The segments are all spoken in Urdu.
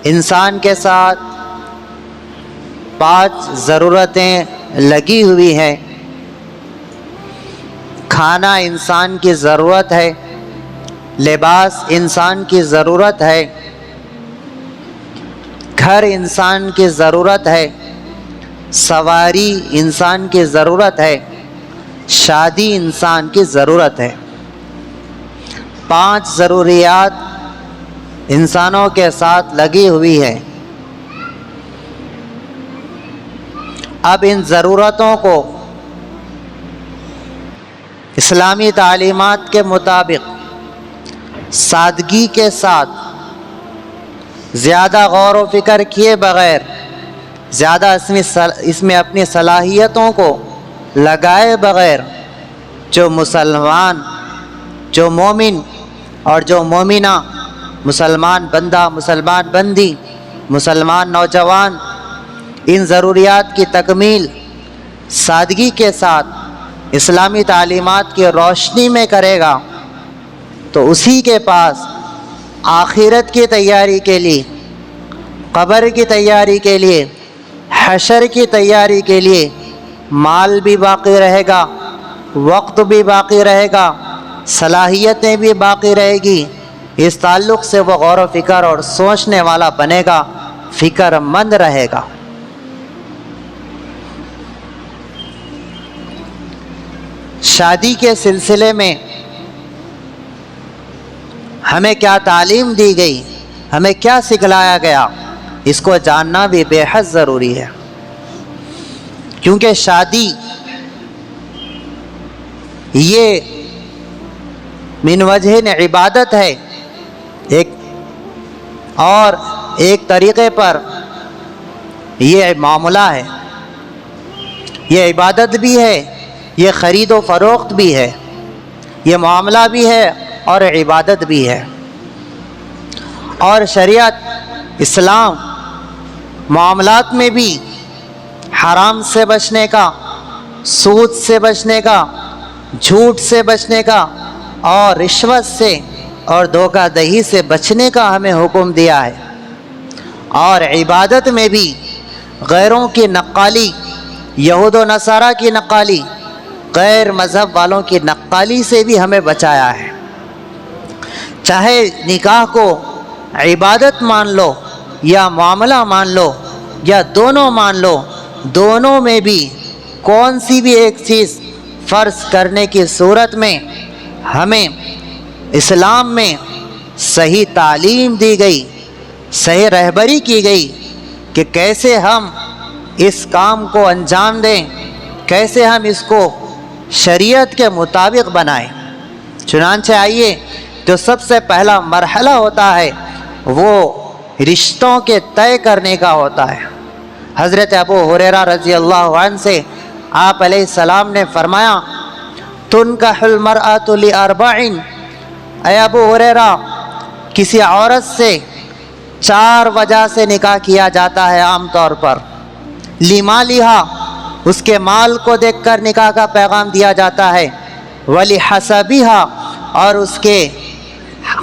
انسان کے ساتھ 5 ضرورتیں لگی ہوئی ہیں۔ کھانا انسان کی ضرورت ہے، لباس انسان کی ضرورت ہے، گھر انسان کی ضرورت ہے، سواری انسان کی ضرورت ہے، شادی انسان کی ضرورت ہے۔ 5 ضروریات انسانوں کے ساتھ لگی ہوئی ہے۔ اب ان ضرورتوں کو اسلامی تعلیمات کے مطابق سادگی کے ساتھ، زیادہ غور و فکر کیے بغیر، زیادہ اس میں اپنی صلاحیتوں کو لگائے بغیر جو مسلمان، جو مومن اور جو مومنہ، مسلمان بندہ، مسلمان بندی، مسلمان نوجوان ان ضروریات کی تکمیل سادگی کے ساتھ اسلامی تعلیمات کی روشنی میں کرے گا تو اسی کے پاس آخرت کی تیاری کے لیے، قبر کی تیاری کے لیے، حشر کی تیاری کے لیے مال بھی باقی رہے گا، وقت بھی باقی رہے گا، صلاحیتیں بھی باقی رہے گی۔ اس تعلق سے وہ غور و فکر اور سوچنے والا بنے گا، فکر مند رہے گا۔ شادی کے سلسلے میں ہمیں کیا تعلیم دی گئی، ہمیں کیا سکھلایا گیا، اس کو جاننا بھی بے حد ضروری ہے، کیونکہ شادی یہ من وجہ عبادت ہے، ایک طریقے پر یہ معاملہ ہے، یہ عبادت بھی ہے، یہ خرید و فروخت بھی ہے، یہ معاملہ بھی ہے اور عبادت بھی ہے۔ اور شریعت اسلام معاملات میں بھی حرام سے بچنے کا، سود سے بچنے کا، جھوٹ سے بچنے کا اور رشوت سے اور دھوکہ دہی سے بچنے کا ہمیں حکم دیا ہے۔ اور عبادت میں بھی غیروں کی نقالی، یہود و نصارہ کی نقالی، غیر مذہب والوں کی نقالی سے بھی ہمیں بچایا ہے۔ چاہے نکاح کو عبادت مان لو یا معاملہ مان لو یا دونوں مان لو، دونوں میں بھی کون سی بھی ایک چیز فرض کرنے کی صورت میں ہمیں اسلام میں صحیح تعلیم دی گئی، صحیح رہبری کی گئی کہ کیسے ہم اس کام کو انجام دیں، کیسے ہم اس کو شریعت کے مطابق بنائیں۔ چنانچہ آئیے، جو سب سے پہلا مرحلہ ہوتا ہے وہ رشتوں کے طے کرنے کا ہوتا ہے۔ حضرت ابو ہریرہ رضی اللہ عنہ سے آپ علیہ السلام نے فرمایا، تنکح المرأۃ لاربع، اے ابو ہریرہ، کسی عورت سے 4 وجہ سے نکاح کیا جاتا ہے عام طور پر۔ لمالہا، اس کے مال کو دیکھ کر نکاح کا پیغام دیا جاتا ہے۔ ولحسبہا، اور اس کے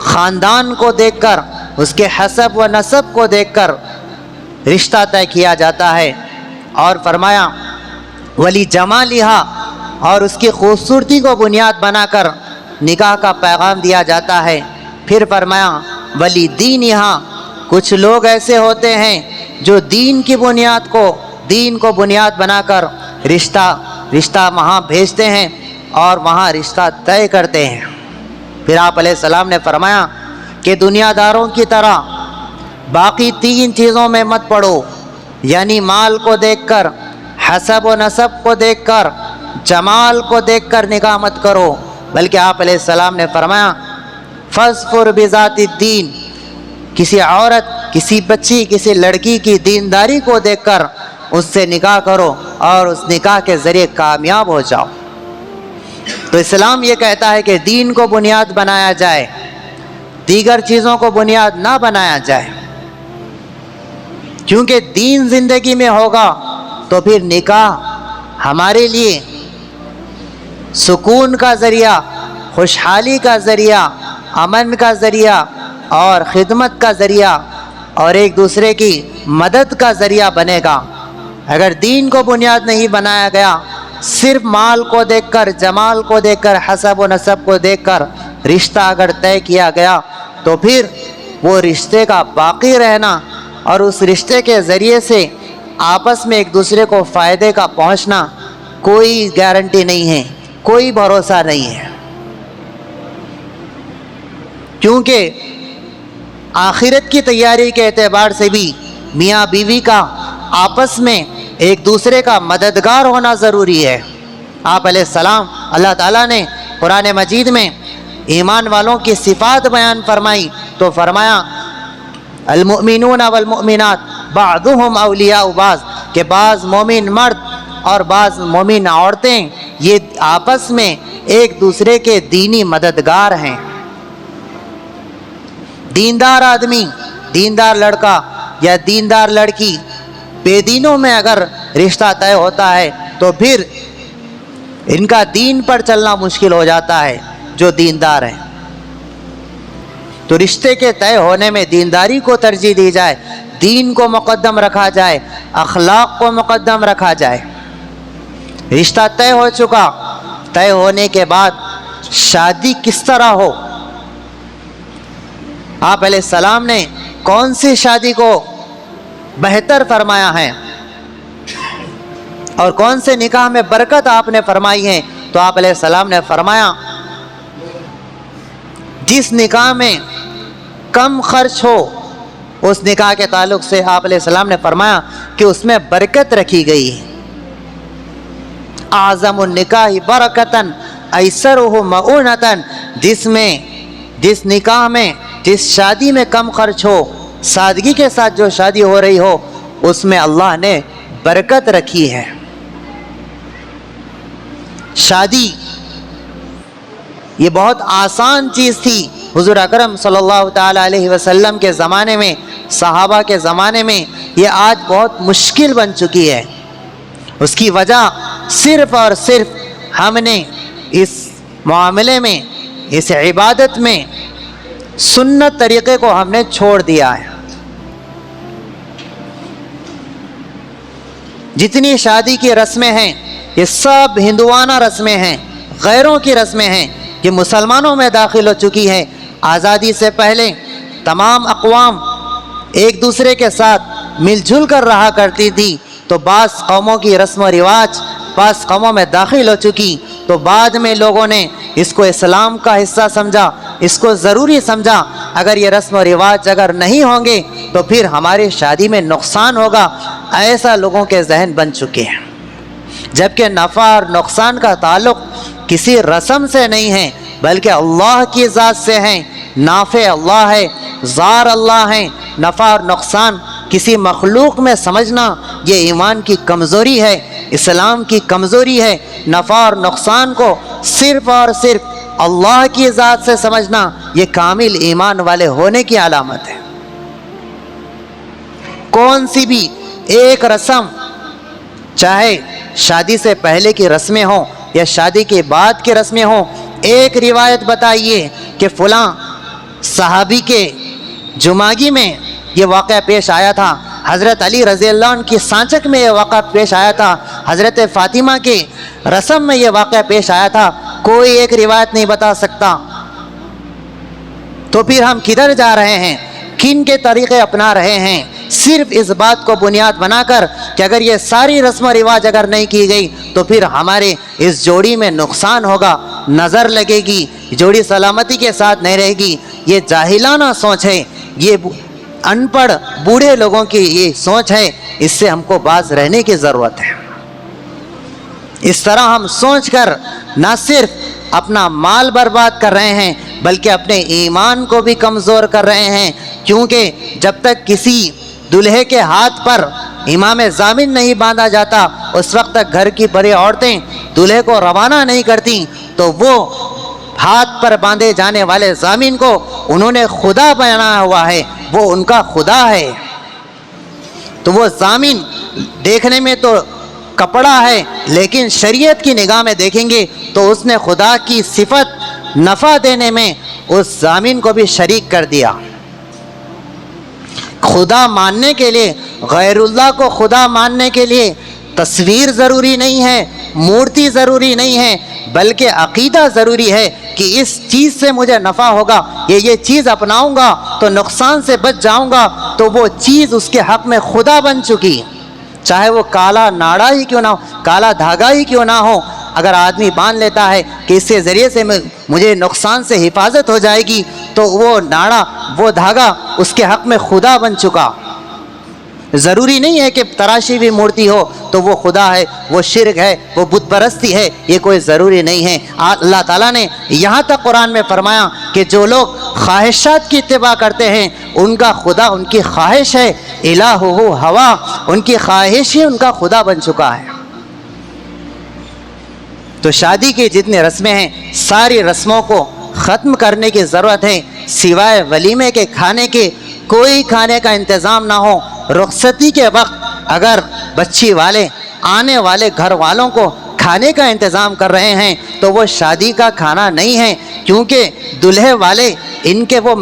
خاندان کو دیکھ کر، اس کے حسب و نسب کو دیکھ کر رشتہ طے کیا جاتا ہے۔ اور فرمایا ولجمالہا، اور اس کی خوبصورتی کو بنیاد بنا کر نکاح کا پیغام دیا جاتا ہے۔ پھر فرمایا ولدینہا، کچھ لوگ ایسے ہوتے ہیں جو دین کو بنیاد بنا کر رشتہ وہاں بھیجتے ہیں اور وہاں رشتہ طے کرتے ہیں۔ پھر آپ علیہ السلام نے فرمایا کہ دنیا داروں کی طرح باقی 3 چیزوں میں مت پڑو، یعنی مال کو دیکھ کر، حسب و نسب کو دیکھ کر، جمال کو دیکھ کر نکاح مت کرو، بلکہ آپ علیہ السلام نے فرمایا فاظفر بذات الدین، کسی عورت، کسی بچی، کسی لڑکی کی دینداری کو دیکھ کر اس سے نکاح کرو اور اس نکاح کے ذریعے کامیاب ہو جاؤ۔ تو اسلام یہ کہتا ہے کہ دین کو بنیاد بنایا جائے، دیگر چیزوں کو بنیاد نہ بنایا جائے، کیونکہ دین زندگی میں ہوگا تو پھر نکاح ہمارے لیے سکون کا ذریعہ، خوشحالی کا ذریعہ، امن کا ذریعہ اور خدمت کا ذریعہ اور ایک دوسرے کی مدد کا ذریعہ بنے گا۔ اگر دین کو بنیاد نہیں بنایا گیا، صرف مال کو دیکھ کر، جمال کو دیکھ کر، حسب و نسب کو دیکھ کر رشتہ اگر طے کیا گیا تو پھر وہ رشتے کا باقی رہنا اور اس رشتے کے ذریعے سے آپس میں ایک دوسرے کو فائدے کا پہنچنا کوئی گارنٹی نہیں ہے، کوئی بھروسہ نہیں ہے، کیونکہ آخرت کی تیاری کے اعتبار سے بھی میاں بیوی کا آپس میں ایک دوسرے کا مددگار ہونا ضروری ہے۔ آپ علیہ السلام، اللہ تعالیٰ نے قرآن مجید میں ایمان والوں کی صفات بیان فرمائی تو فرمایا المؤمنون والمؤمنات بعضهم اولیاء بعض، کہ بعض مومن مرد اور بعض مومن عورتیں یہ آپس میں ایک دوسرے کے دینی مددگار ہیں۔ دیندار آدمی، دیندار لڑکا یا دیندار لڑکی، بے دینوں میں اگر رشتہ طے ہوتا ہے تو پھر ان کا دین پر چلنا مشکل ہو جاتا ہے جو دیندار ہیں۔ تو رشتے کے طے ہونے میں دینداری کو ترجیح دی جائے، دین کو مقدم رکھا جائے، اخلاق کو مقدم رکھا جائے۔ رشتہ طے ہو چکا، طے ہونے کے بعد شادی کس طرح ہو؟ آپ علیہ السلام نے کون سی شادی کو بہتر فرمایا ہے اور کون سے نکاح میں برکت آپ نے فرمائی ہے؟ تو آپ علیہ السلام نے فرمایا جس نکاح میں کم خرچ ہو اس نکاح کے تعلق سے آپ علیہ السلام نے فرمایا کہ اس میں برکت رکھی گئی ہے۔ اعظم النکاح برکتاً ایسرہ مؤونتاً، جس نکاح میں، جس شادی میں کم خرچ ہو، سادگی کے ساتھ جو شادی ہو رہی ہو، اس میں اللہ نے برکت رکھی ہے۔ شادی یہ بہت آسان چیز تھی حضور اکرم صلی اللہ تعالی علیہ وسلم کے زمانے میں، صحابہ کے زمانے میں، یہ آج بہت مشکل بن چکی ہے۔ اس کی وجہ صرف اور صرف ہم نے اس معاملے میں، اس عبادت میں سنت طریقے کو ہم نے چھوڑ دیا ہے۔ جتنی شادی کی رسمیں ہیں یہ سب ہندوانہ رسمیں ہیں، غیروں کی رسمیں ہیں، یہ مسلمانوں میں داخل ہو چکی ہیں۔ آزادی سے پہلے تمام اقوام ایک دوسرے کے ساتھ مل جل کر رہا کرتی تھی، تو بعض قوموں کی رسم و رواج بعض قوموں میں داخل ہو چکی، تو بعد میں لوگوں نے اس کو اسلام کا حصہ سمجھا، اس کو ضروری سمجھا۔ اگر یہ رسم و رواج اگر نہیں ہوں گے تو پھر ہماری شادی میں نقصان ہوگا، ایسا لوگوں کے ذہن بن چکے ہیں، جبکہ نفع اور نقصان کا تعلق کسی رسم سے نہیں ہے بلکہ اللہ کی ذات سے ہے۔ نافع اللہ ہے، ضار اللہ ہے۔ نفع اور نقصان کسی مخلوق میں سمجھنا یہ ایمان کی کمزوری ہے، اسلام کی کمزوری ہے۔ نفع اور نقصان کو صرف اور صرف اللہ کی ذات سے سمجھنا یہ کامل ایمان والے ہونے کی علامت ہے۔ کون سی بھی ایک رسم، چاہے شادی سے پہلے کی رسمیں ہوں یا شادی کے بعد کی رسمیں ہوں، ایک روایت بتائیے کہ فلاں صحابی کے جماگی میں یہ واقعہ پیش آیا تھا، حضرت علی رضی اللہ عنہ کی سانچک میں یہ واقعہ پیش آیا تھا، حضرت فاطمہ کے رسم میں یہ واقعہ پیش آیا تھا، کوئی ایک روایت نہیں بتا سکتا، تو پھر ہم کدھر جا رہے ہیں؟ کن کے طریقے اپنا رہے ہیں؟ صرف اس بات کو بنیاد بنا کر کہ اگر یہ ساری رسم و رواج اگر نہیں کی گئی تو پھر ہمارے اس جوڑی میں نقصان ہوگا، نظر لگے گی، جوڑی سلامتی کے ساتھ نہیں رہے گی۔ یہ جاہلانہ سوچ ہے، یہ ان پڑھ بوڑھے لوگوں کی یہ سوچ ہے، اس سے ہم کو باز رہنے کی ضرورت ہے۔ اس طرح ہم سوچ کر نہ صرف اپنا مال برباد کر رہے ہیں بلکہ اپنے ایمان کو بھی کمزور کر رہے ہیں، کیونکہ جب تک کسی دلہے کے ہاتھ پر امام ضامن نہیں باندھا جاتا اس وقت تک گھر کی بڑی عورتیں دلہے کو روانہ نہیں کرتی، تو وہ ہاتھ پر باندھے جانے والے ضامن کو انہوں نے خدا بنایا ہوا ہے، وہ ان کا خدا ہے۔ تو وہ ضامن دیکھنے میں تو کپڑا ہے لیکن شریعت کی نگاہ میں دیکھیں گے تو اس نے خدا کی صفت نفع دینے میں اس ضامن کو بھی شریک کر دیا۔ خدا ماننے کے لیے، غیر اللہ کو خدا ماننے کے لیے تصویر ضروری نہیں ہے، مورتی ضروری نہیں ہے، بلکہ عقیدہ ضروری ہے کہ اس چیز سے مجھے نفع ہوگا، یہ چیز اپناؤں گا تو نقصان سے بچ جاؤں گا، تو وہ چیز اس کے حق میں خدا بن چکی، چاہے وہ کالا ناڑا ہی کیوں نہ ہو، کالا دھاگا ہی کیوں نہ ہو۔ اگر آدمی مان لیتا ہے کہ اس کے ذریعے سے مجھے نقصان سے حفاظت ہو جائے گی، تو وہ ناڑا، وہ دھاگا اس کے حق میں خدا بن چکا۔ ضروری نہیں ہے کہ تراشی ہوئی مورتی ہو تو وہ خدا ہے، وہ شرک ہے، وہ بت پرستی ہے، یہ کوئی ضروری نہیں ہے۔ اللہ تعالیٰ نے یہاں تک قرآن میں فرمایا کہ جو لوگ خواہشات کی اتباع کرتے ہیں ان کا خدا ان کی خواہش ہے، الہہ ہوا، ان کی خواہش ہی ان کا خدا بن چکا ہے۔ تو شادی کی جتنی رسمیں ہیں ساری رسموں کو ختم کرنے کی ضرورت ہے، سوائے ولیمے کے کھانے کے کوئی کھانے کا انتظام نہ ہو۔ رخصتی کے وقت اگر بچی والے آنے والے گھر والوں کو کھانے کا انتظام کر رہے ہیں تو وہ شادی کا کھانا نہیں ہے، کیونکہ دلہے والے ان کے وہ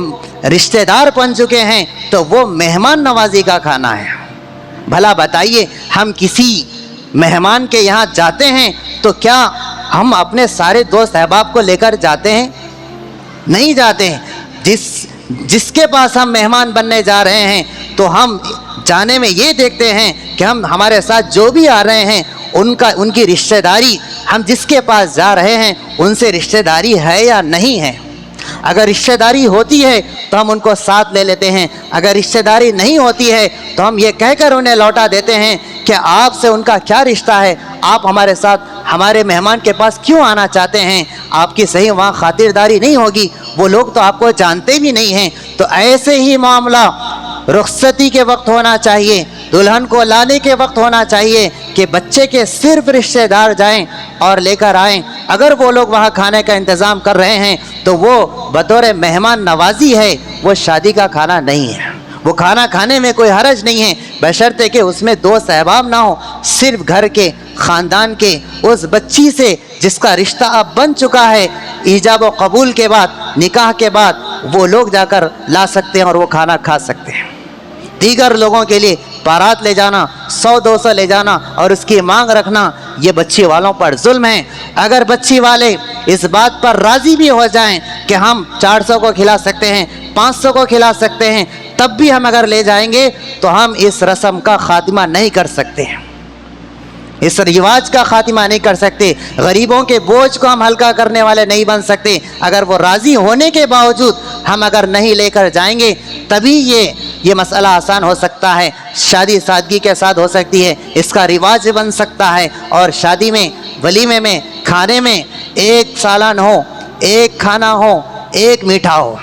رشتہ دار بن چکے ہیں، تو وہ مہمان نوازی کا کھانا ہے۔ بھلا بتائیے، ہم کسی مہمان کے یہاں جاتے ہیں تو کیا ہم اپنے سارے دوست احباب کو لے کر جاتے ہیں؟ نہیں جاتے ہیں۔ جس کے پاس ہم مہمان بننے جا رہے ہیں تو ہم جانے میں یہ دیکھتے ہیں کہ ہمارے ساتھ جو بھی آ رہے ہیں ان کی رشتہ داری، ہم جس کے پاس جا رہے ہیں ان سے رشتہ داری ہے یا نہیں ہے۔ اگر رشتہ داری ہوتی ہے تو ہم ان کو ساتھ لے لیتے ہیں، اگر رشتہ داری نہیں ہوتی ہے تو ہم یہ کہہ کر انہیں لوٹا دیتے ہیں کہ آپ سے ان کا کیا رشتہ ہے، آپ ہمارے ساتھ ہمارے مہمان کے پاس کیوں آنا چاہتے ہیں، آپ کی صحیح وہاں خاطرداری نہیں ہوگی، وہ لوگ تو آپ کو جانتے بھی نہیں ہیں۔ تو ایسے ہی معاملہ رخصتی کے وقت ہونا چاہیے، دلہن کو لانے کے وقت ہونا چاہیے کہ بچے کے صرف رشتہ دار جائیں اور لے کر آئیں۔ اگر وہ لوگ وہاں کھانے کا انتظام کر رہے ہیں تو وہ بطور مہمان نوازی ہے، وہ شادی کا کھانا نہیں ہے۔ وہ کھانا کھانے میں کوئی حرج نہیں ہے، بشرطے کہ اس میں دوست احباب نہ ہو، صرف گھر کے، خاندان کے، اس بچی سے جس کا رشتہ اب بن چکا ہے، ایجاب و قبول کے بعد، نکاح کے بعد وہ لوگ جا کر لا سکتے ہیں اور وہ کھانا کھا سکتے ہیں۔ دیگر لوگوں کے لیے بارات لے جانا، 100-200 لے جانا اور اس کی مانگ رکھنا، یہ بچی والوں پر ظلم ہے۔ اگر بچی والے اس بات پر راضی بھی ہو جائیں کہ ہم 400 کو کھلا سکتے ہیں، 500 کو کھلا سکتے ہیں، تب بھی ہم اگر لے جائیں گے تو ہم اس رسم کا خاتمہ نہیں کر سکتے ہیں، اس رواج کا خاتمہ نہیں کر سکتے، غریبوں کے بوجھ کو ہم ہلکا کرنے والے نہیں بن سکتے۔ اگر وہ راضی ہونے کے باوجود ہم اگر نہیں لے کر جائیں گے تبھی یہ مسئلہ آسان ہو سکتا ہے، شادی سادگی کے ساتھ ہو سکتی ہے، اس کا رواج بن سکتا ہے۔ اور شادی میں، ولیمے میں، کھانے میں ایک سالن ہو، ایک کھانا ہو، ایک میٹھا ہو،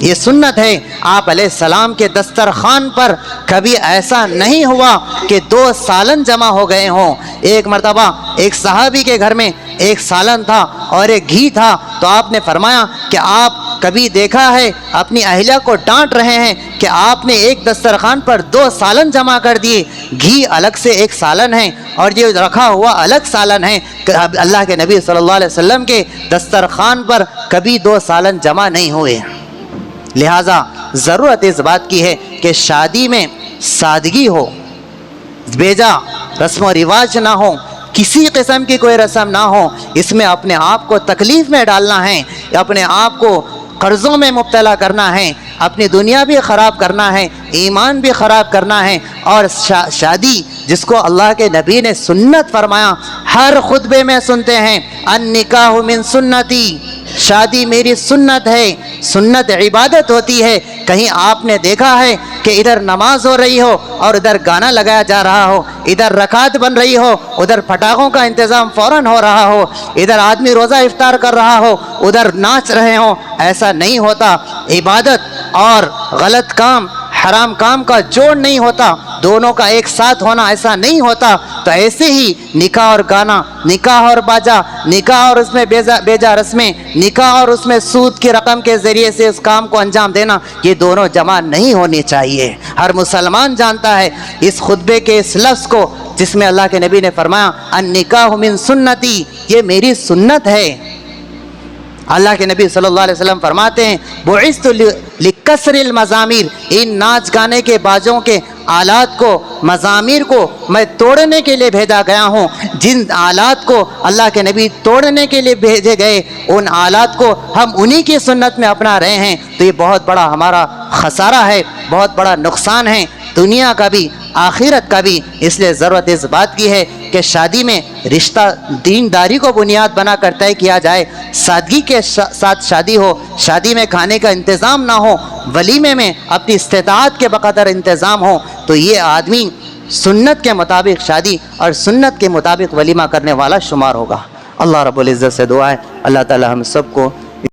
یہ سنت ہے۔ آپ علیہ السلام کے دسترخوان پر کبھی ایسا نہیں ہوا کہ 2 سالن جمع ہو گئے ہوں۔ ایک مرتبہ ایک صحابی کے گھر میں ایک سالن تھا اور ایک گھی تھا، تو آپ نے فرمایا کہ آپ کبھی دیکھا ہے اپنی اہلیہ کو ڈانٹ رہے ہیں کہ آپ نے ایک دسترخوان پر 2 سالن جمع کر دیے، گھی الگ سے ایک سالن ہے اور یہ رکھا ہوا الگ سالن ہے۔ اللہ کے نبی صلی اللہ علیہ وسلم کے دسترخوان پر کبھی 2 سالن جمع نہیں ہوئے۔ لہٰذا ضرورت اس بات کی ہے کہ شادی میں سادگی ہو، بیجا رسم و رواج نہ ہو، کسی قسم کی کوئی رسم نہ ہو، اس میں اپنے آپ کو تکلیف میں ڈالنا ہے، اپنے آپ کو قرضوں میں مبتلا کرنا ہے، اپنی دنیا بھی خراب کرنا ہے، ایمان بھی خراب کرنا ہے۔ اور شادی جس کو اللہ کے نبی نے سنت فرمایا، ہر خطبے میں سنتے ہیں، النکاح من سنتی، شادی میری سنت ہے۔ سنت عبادت ہوتی ہے۔ کہیں آپ نے دیکھا ہے کہ ادھر نماز ہو رہی ہو اور ادھر گانا لگایا جا رہا ہو، ادھر رکعت بن رہی ہو، ادھر پٹاخوں کا انتظام فوراً ہو رہا ہو، ادھر آدمی روزہ افطار کر رہا ہو، ادھر ناچ رہے ہوں؟ ایسا نہیں ہوتا۔ عبادت اور غلط کام، حرام کام کا جوڑ نہیں ہوتا، دونوں کا ایک ساتھ ہونا ایسا نہیں ہوتا۔ تو ایسے ہی نکاح اور گانا، نکاح اور باجا، نکاح اور اس میں بیجا رسمیں، نکاح اور اس میں سود کی رقم کے ذریعے سے اس کام کو انجام دینا، یہ دونوں جمع نہیں ہونی چاہیے۔ ہر مسلمان جانتا ہے اس خطبے کے اس لفظ کو جس میں اللہ کے نبی نے فرمایا النکاح من سنتی، یہ میری سنت ہے۔ اللہ کے نبی صلی اللہ علیہ وسلم فرماتے ہیں بعثت لکسر المزامیر، ان ناچ گانے کے بازوں کے آلات کو، مزامیر کو میں توڑنے کے لیے بھیجا گیا ہوں۔ جن آلات کو اللہ کے نبی توڑنے کے لیے بھیجے گئے، ان آلات کو ہم انہی کی سنت میں اپنا رہے ہیں، تو یہ بہت بڑا ہمارا خسارہ ہے، بہت بڑا نقصان ہے، دنیا کا بھی آخرت کا بھی۔ اس لیے ضرورت اس بات کی ہے کہ شادی میں رشتہ دینداری کو بنیاد بنا کر طے کیا جائے، سادگی کے ساتھ شادی ہو، شادی میں کھانے کا انتظام نہ ہو، ولیمے میں اپنی استطاعت کے بقدر انتظام ہو، تو یہ آدمی سنت کے مطابق شادی اور سنت کے مطابق ولیمہ کرنے والا شمار ہوگا۔ اللہ رب العزت سے دعا ہے اللہ تعالی ہم سب کو